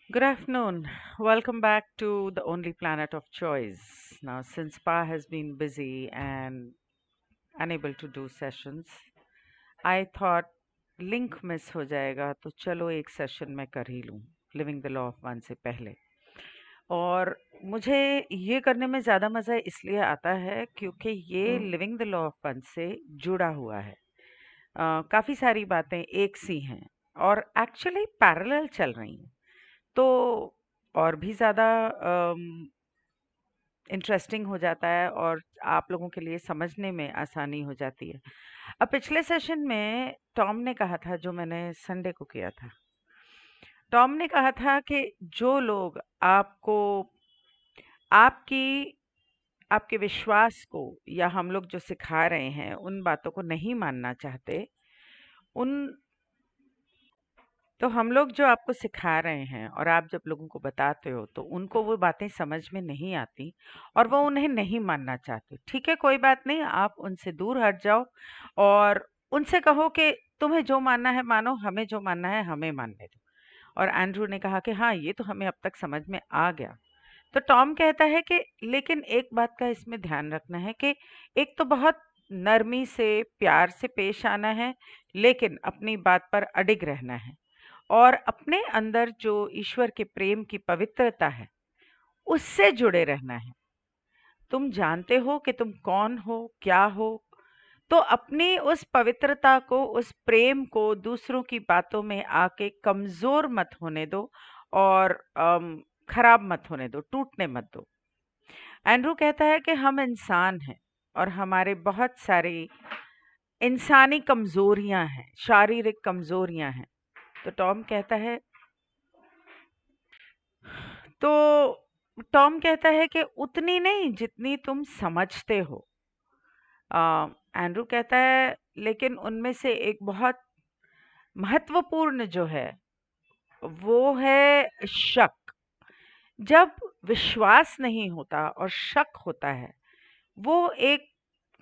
Good afternoon. Welcome back to the only planet of choice. Now, since Pa has been busy and unable to do sessions, I thought link miss हो जाएगा तो चलो एक session मैं कर ही लूँ living the law of one से पहले। और मुझे ये करने में ज़्यादा मज़ा इसलिए आता है क्योंकि ये living the law of one से जुड़ा हुआ है। काफ़ी सारी बातें एक सी हैं और एक्चुअली पैरेलल चल रही हैं। तो और भी ज़्यादा इंटरेस्टिंग हो जाता है और आप लोगों के लिए समझने में आसानी हो जाती है। अब पिछले सेशन में टॉम ने कहा था, जो मैंने संडे को किया था, टॉम ने कहा था कि जो लोग आपको आपकी आपके विश्वास को या हम लोग जो सिखा रहे हैं उन बातों को नहीं मानना चाहते, उन तो हम लोग जो आपको सिखा रहे हैं और आप जब लोगों को बताते हो तो उनको वो बातें समझ में नहीं आती और वो उन्हें नहीं मानना चाहते। ठीक है, कोई बात नहीं, आप उनसे दूर हट जाओ और उनसे कहो कि तुम्हें जो मानना है मानो, हमें जो मानना है हमें मानने दो। और एंड्रू ने कहा कि हाँ, ये तो हमें अब तक समझ में आ गया। तो टॉम कहता है कि लेकिन एक बात का इसमें ध्यान रखना है कि एक तो बहुत नरमी से प्यार से पेश आना है, लेकिन अपनी बात पर अडिग रहना है और अपने अंदर जो ईश्वर के प्रेम की पवित्रता है उससे जुड़े रहना है। तुम जानते हो कि तुम कौन हो, क्या हो, तो अपनी उस पवित्रता को, उस प्रेम को दूसरों की बातों में आके कमजोर मत होने दो और खराब मत होने दो, टूटने मत दो। एंड्रू कहता है कि हम इंसान हैं और हमारे बहुत सारी इंसानी कमजोरियां हैं, शारीरिक कमजोरियां हैं। तो तो टॉम कहता है कि उतनी नहीं जितनी तुम समझते हो। एंड्रू कहता है लेकिन उनमें से एक बहुत महत्वपूर्ण जो है वो है शक। जब विश्वास नहीं होता और शक होता है, वो एक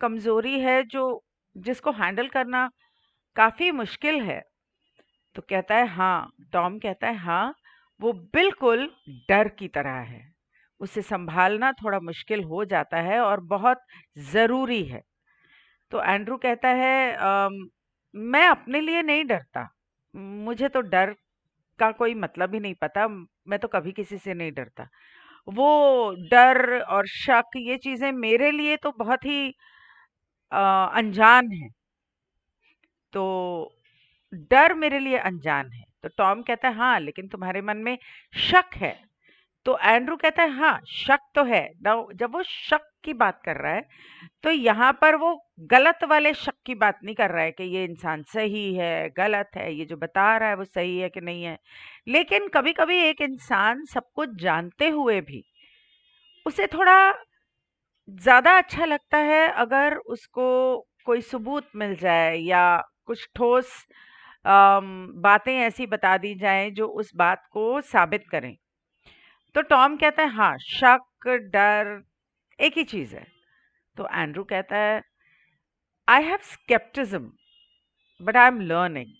कमजोरी है जो जिसको हैंडल करना काफी मुश्किल है। तो कहता है हाँ, टॉम कहता है हाँ, वो बिल्कुल डर की तरह है। उसे संभालना थोड़ा मुश्किल हो जाता है और बहुत ज़रूरी है। तो एंड्रू कहता है मैं अपने लिए नहीं डरता। मुझे तो डर का कोई मतलब ही नहीं पता। मैं तो कभी किसी से नहीं डरता। वो डर और शक ये चीज़ें मेरे लिए तो बहुत ही अनजान है। तो डर मेरे लिए अनजान है। तो टॉम कहता है हाँ, लेकिन तुम्हारे मन में शक है। तो एंड्रू कहता है हाँ, शक तो है। नाउ जब वो शक की बात कर रहा है तो यहाँ पर वो गलत वाले शक की बात नहीं कर रहा है कि ये इंसान सही है, गलत है, ये जो बता रहा है वो सही है कि नहीं है। लेकिन कभी-कभी एक इंसान सब कुछ जानते हुए भी उसे थोड़ा ज़्यादा अच्छा लगता है अगर उसको कोई सबूत मिल जाए या कुछ ठोस बातें ऐसी बता दी जाएं जो उस बात को साबित करें। तो टॉम कहता है हाँ, शक, डर एक ही चीज़ है। तो एंड्रू कहता है I have scepticism but I am learning.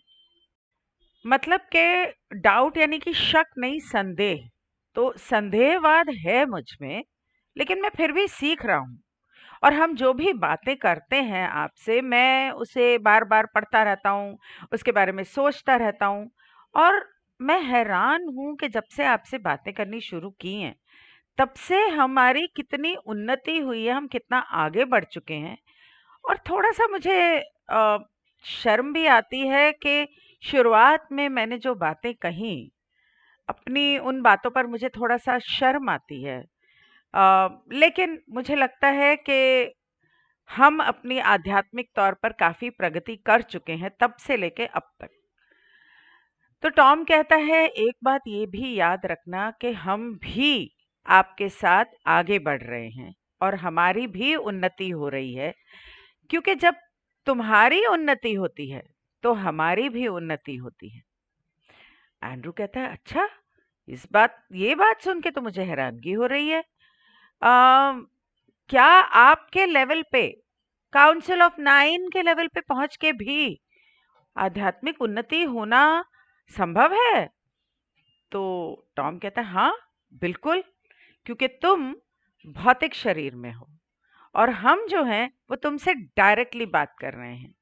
मतलब के डाउट यानी कि शक नहीं, संदेह। तो संदेहवाद है मुझ में, लेकिन मैं फिर भी सीख रहा हूँ। और हम जो भी बातें करते हैं आपसे, मैं उसे बार-बार पढ़ता रहता हूँ, उसके बारे में सोचता रहता हूँ और मैं हैरान हूँ कि जब से आपसे बातें करनी शुरू की हैं, तब से हमारी कितनी उन्नति हुई है, हम कितना आगे बढ़ चुके हैं। और थोड़ा-सा मुझे अ, शर्म भी आती है कि शुरुआत में मैंने जो बातें कहीं, अपनी उन बातों पर मुझे थोड़ा-सा शर्म आती है। लेकिन मुझे लगता है कि हम अपनी आध्यात्मिक तौर पर काफ़ी प्रगति कर चुके हैं तब से लेके अब तक। तो टॉम कहता है एक बात ये भी याद रखना कि हम भी आपके साथ आगे बढ़ रहे हैं और हमारी भी उन्नति हो रही है, क्योंकि जब तुम्हारी उन्नति होती है तो हमारी भी उन्नति होती है। एंड्रू कहता है अच्छा, ये बात सुन के तो मुझे हैरानगी हो रही है। अम, क्या आपके लेवल पे, काउंसिल ऑफ 9 के लेवल पे पहुंच के भी आध्यात्मिक उन्नति होना संभव है? तो टॉम कहता है हाँ बिल्कुल, क्योंकि तुम भौतिक शरीर में हो और हम जो हैं वो तुमसे डायरेक्टली बात कर रहे हैं।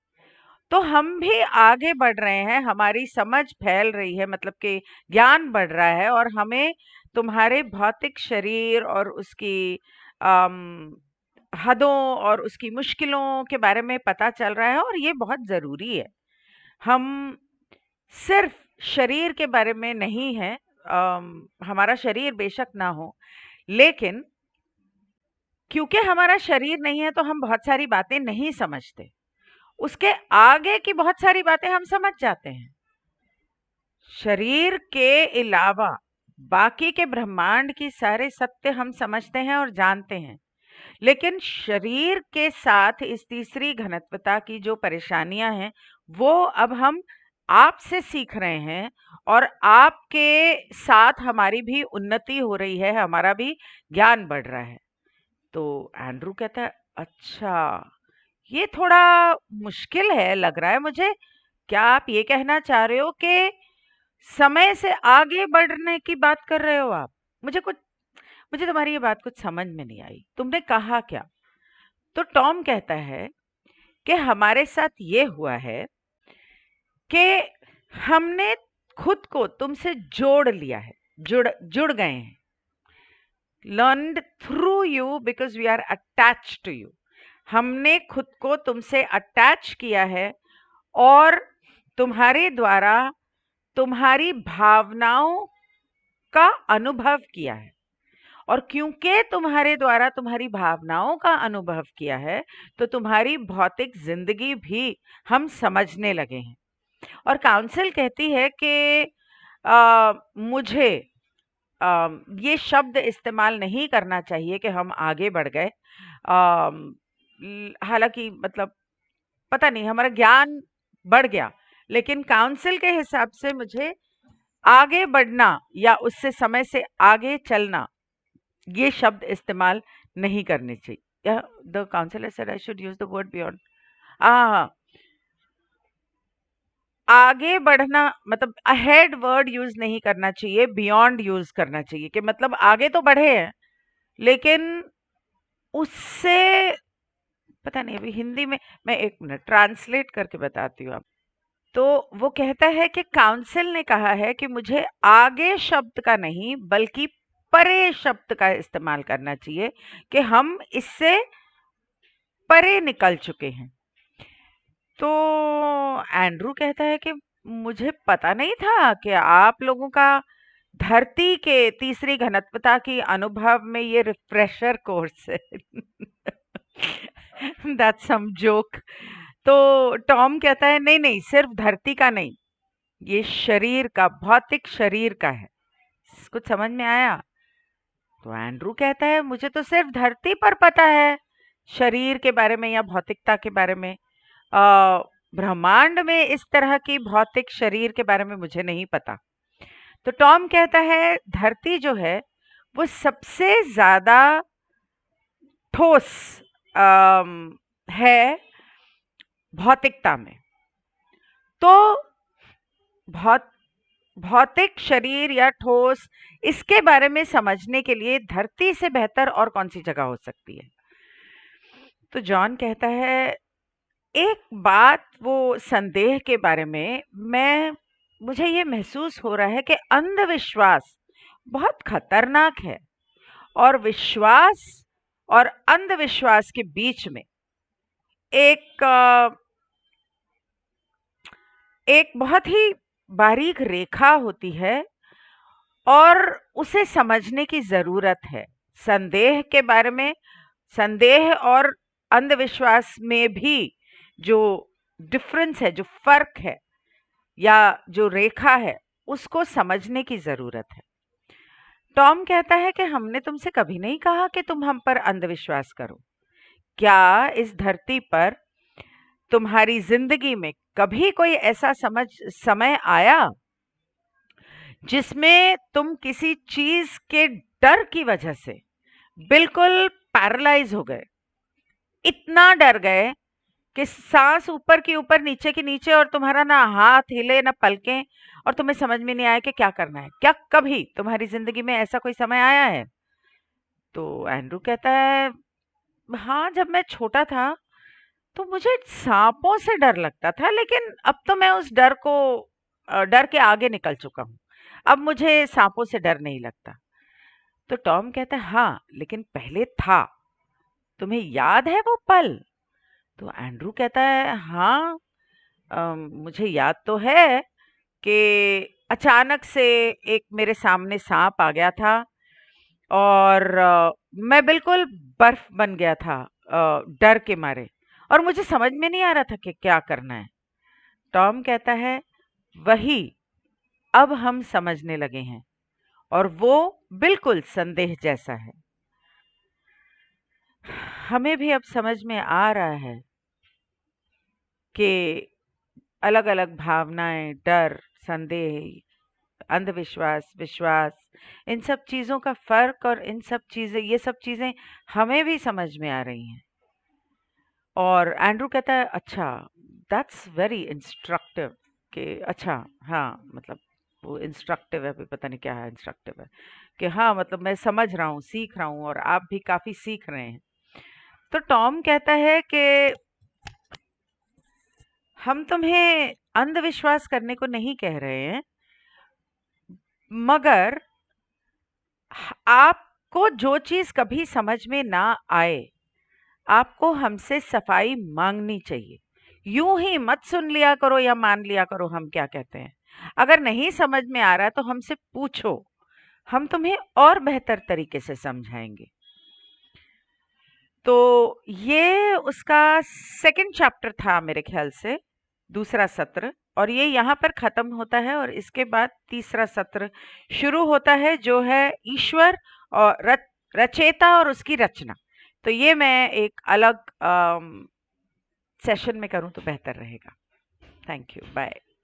तो हम भी आगे बढ़ रहे हैं, हमारी समझ फैल रही है, मतलब कि ज्ञान बढ़ रहा है और हमें तुम्हारे भौतिक शरीर और उसकी अम, हदों और उसकी मुश्किलों के बारे में पता चल रहा है और ये बहुत ज़रूरी है। हम सिर्फ शरीर के बारे में नहीं है, हमारा शरीर बेशक ना हो, लेकिन क्योंकि हमारा शरीर नहीं है तो हम बहुत सारी बातें नहीं समझते। उसके आगे की बहुत सारी बातें हम समझ जाते हैं। शरीर के अलावा बाकी के ब्रह्मांड की सारे सत्य हम समझते हैं और जानते हैं, लेकिन शरीर के साथ इस तीसरी घनत्वता की जो परेशानियां हैं वो अब हम आपसे सीख रहे हैं और आपके साथ हमारी भी उन्नति हो रही है, हमारा भी ज्ञान बढ़ रहा है। तो एंड्रू कहता है अच्छा, ये थोड़ा मुश्किल है लग रहा है मुझे। क्या आप ये कहना चाह रहे हो कि समय से आगे बढ़ने की बात कर रहे हो आप? मुझे तुम्हारी ये बात कुछ समझ में नहीं आई, तुमने कहा क्या? तो टॉम कहता है कि हमारे साथ ये हुआ है कि हमने खुद को तुमसे जोड़ लिया है, जुड़ जुड़ गए हैं। Learned through you because we are attached to you. हमने खुद को तुमसे अटैच किया है और तुम्हारे द्वारा तुम्हारी भावनाओं का अनुभव किया है। और क्योंकि तुम्हारे द्वारा तुम्हारी भावनाओं का अनुभव किया है तो तुम्हारी भौतिक जिंदगी भी हम समझने लगे हैं। और काउंसिल कहती है कि मुझे ये शब्द इस्तेमाल नहीं करना चाहिए कि हम आगे बढ़ गए। हालांकि मतलब पता नहीं, हमारा ज्ञान बढ़ गया, लेकिन काउंसिल के हिसाब से मुझे आगे बढ़ना या उससे समय से आगे चलना ये शब्द इस्तेमाल नहीं करने चाहिए। The counsellor said I should use the word beyond. हाँ, आगे बढ़ना मतलब अहेड वर्ड यूज नहीं करना चाहिए, बियॉन्ड यूज करना चाहिए, कि मतलब आगे तो बढ़े हैं लेकिन उससे पता नहीं। अभी हिंदी में मैं एक मिनट ट्रांसलेट करके बताती हूँ आप। तो वो कहता है कि काउंसिल ने कहा है कि मुझे आगे शब्द का नहीं बल्कि परे शब्द का इस्तेमाल करना चाहिए, कि हम इससे परे निकल चुके हैं। तो एंड्रू कहता है कि मुझे पता नहीं था कि आप लोगों का धरती के तीसरी घनत्वता की अनुभव में ये रिफ्रेशर कोर्स है। That's some joke. तो टॉम कहता है नहीं नहीं, सिर्फ धरती का नहीं, ये शरीर का, भौतिक शरीर का है। कुछ समझ में आया? तो एंड्रू कहता है मुझे तो सिर्फ धरती पर पता है शरीर के बारे में या भौतिकता के बारे में। ब्रह्मांड में इस तरह की भौतिक शरीर के बारे में मुझे नहीं पता। तो टॉम कहता है धरती जो है वो सबसे ज्यादा ठोस है भौतिकता में। तो भौत भौतिक शरीर या ठोस, इसके बारे में समझने के लिए धरती से बेहतर और कौन सी जगह हो सकती है? तो जॉन कहता है एक बात, वो संदेह के बारे में मुझे ये महसूस हो रहा है कि अंधविश्वास बहुत खतरनाक है और विश्वास और अंधविश्वास के बीच में एक एक बहुत ही बारीक रेखा होती है और उसे समझने की जरूरत है। संदेह के बारे में, संदेह और अंधविश्वास में भी जो डिफरेंस है, जो फर्क है या जो रेखा है, उसको समझने की जरूरत है। टॉम कहता है कि हमने तुमसे कभी नहीं कहा कि तुम हम पर अंधविश्वास करो। क्या इस धरती पर तुम्हारी जिंदगी में कभी कोई ऐसा समय आया जिसमें तुम किसी चीज के डर की वजह से बिल्कुल पैरालाइज हो गए, इतना डर गए कि सांस ऊपर की ऊपर, नीचे की नीचे, और तुम्हारा ना हाथ हिले ना पलकें, और तुम्हें समझ में नहीं आया कि क्या करना है। क्या कभी तुम्हारी जिंदगी में ऐसा कोई समय आया है? तो एंड्रू कहता है, हाँ, जब मैं छोटा था तो मुझे सांपों से डर लगता था, लेकिन अब तो मैं उस डर को डर के आगे निकल चुका हूँ। अब मुझे सांपों से डर नहीं लगता। तो टॉम कहता है, हाँ, लेकिन पहले था। तुम्हें याद है वो पल? तो एंड्रू कहता है, हाँ, मुझे याद तो है कि अचानक से एक मेरे सामने सांप आ गया था, और मैं बिल्कुल बर्फ बन गया था डर के मारे, और मुझे समझ में नहीं आ रहा था कि क्या करना है। टॉम कहता है, वही अब हम समझने लगे हैं, और वो बिल्कुल संदेह जैसा है। हमें भी अब समझ में आ रहा है कि अलग-अलग भावनाएं, डर, संदेह, अंधविश्वास, विश्वास, इन सब चीज़ों का फ़र्क, और इन सब चीज़ें, ये सब चीज़ें हमें भी समझ में आ रही हैं। और एंड्रू कहता है, अच्छा, दैट्स वेरी इंस्ट्रक्टिव, कि अच्छा, हाँ, मतलब वो इंस्ट्रक्टिव है, अभी पता नहीं क्या है इंस्ट्रक्टिव है, कि हाँ, मतलब मैं समझ रहा हूँ, सीख रहा हूँ, और आप भी काफ़ी सीख रहे हैं। तो टॉम कहता है कि हम तुम्हें अंधविश्वास करने को नहीं कह रहे हैं, मगर आपको जो चीज कभी समझ में ना आए, आपको हमसे सफाई मांगनी चाहिए। यूं ही मत सुन लिया करो या मान लिया करो हम क्या कहते हैं। अगर नहीं समझ में आ रहा है तो हमसे पूछो, हम तुम्हें और बेहतर तरीके से समझाएंगे। तो ये उसका सेकंड चैप्टर था मेरे ख्याल से, दूसरा सत्र, और ये यहाँ पर खत्म होता है, और इसके बाद तीसरा सत्र शुरू होता है, जो है ईश्वर और रचेता और उसकी रचना। तो ये मैं एक अलग सेशन में करूँ तो बेहतर रहेगा। Thank you, bye.